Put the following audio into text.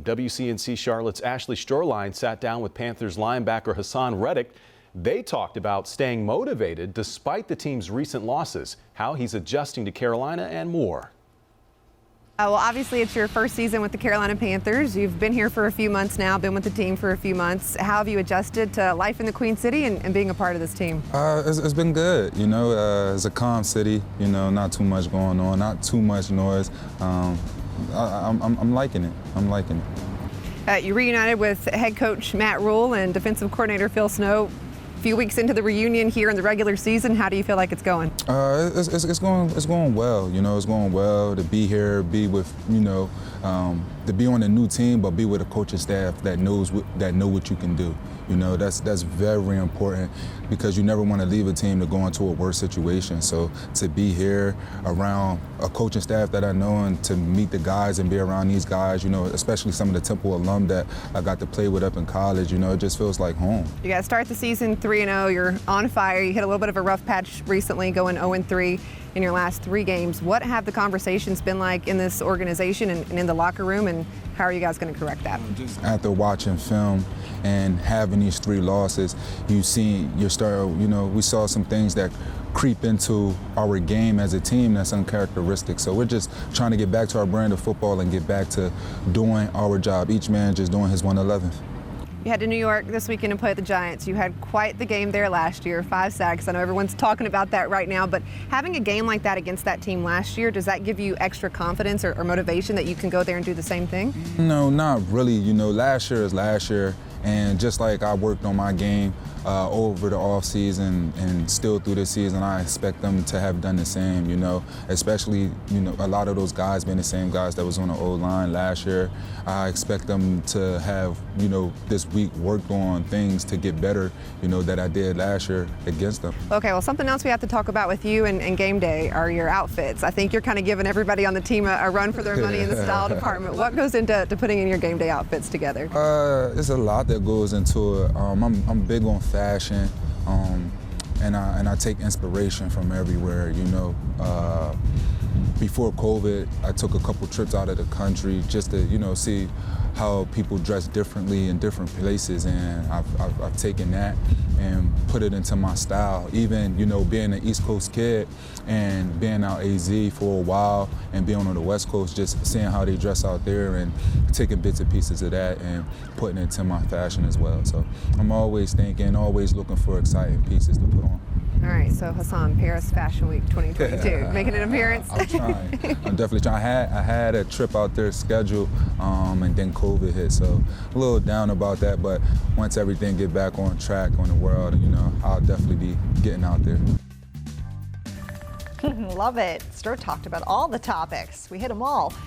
WCNC Charlotte's Ashley Strohline sat down with Panthers linebacker Haason Reddick. They talked about staying motivated despite the team's recent losses, how he's adjusting to Carolina, and more. Well, obviously it's your first season with the Carolina Panthers. You've been here for a few months now, been with the team for a few months. How have you adjusted to life in the Queen City and being a part of this team? It's been good. You know, it's a calm city. You know, not too much going on, not too much noise. I'm liking it. I'm liking it. You reunited with head coach Matt Rule and defensive coordinator Phil Snow. A few weeks into the reunion here in the regular season, how do you feel like it's going? It's going well. You know, it's going well to be here, be with, you know, to be on a new team, but be with a coaching staff that know what you can do. You know, that's very important, because you never want to leave a team to go into a worse situation. So to be here around a coaching staff that I know, and to meet the guys and be around these guys, you know, especially some of the Temple alum that I got to play with up in college, you know, it just feels like home. You got to start the season 3-0. You're on fire. You hit a little bit of a rough patch recently, going 0-3 in your last 3 games. What have the conversations been like in this organization and in the locker room, and how are you guys going to correct that? Just after watching film and having these 3 losses, you know, we saw some things that creep into our game as a team that's uncharacteristic. So we're just trying to get back to our brand of football and get back to doing our job. Each man just doing his 111th. You head to New York this weekend and play the Giants. You had quite the game there last year, 5 sacks. I know everyone's talking about that right now, but having a game like that against that team last year, does that give you extra confidence or motivation that you can go there and do the same thing? No, not really. You know, last year is last year, and just like I worked on my game over the off season and still through the season, I expect them to have done the same, you know, especially, you know, a lot of those guys being the same guys that was on the O-line last year. I expect them to have, you know, this week worked on things to get better, you know, that I did last year against them. Okay, well, something else we have to talk about with you and Game Day are your outfits. I think you're kind of giving everybody on the team a run for their money in the style department. What goes into putting in your Game Day outfits together? There's a lot that goes into it. I'm big on fashion, and I take inspiration from everywhere, you know. Before COVID, I took a couple trips out of the country just to, you know, see how people dress differently in different places, and I've taken that and put it into my style. Even, you know, being an East Coast kid and being out AZ for a while and being on the West Coast, just seeing how they dress out there and taking bits and pieces of that and putting it to my fashion as well. So I'm always thinking, always looking for exciting pieces to put on. All right, so Haason, Paris Fashion Week 2022, making an appearance? I'm trying. I'm definitely trying. I had a trip out there scheduled, and then COVID hit, so a little down about that. But once everything get back on track on the world, you know, I'll definitely be getting out there. Love it. Stro talked about all the topics. We hit them all.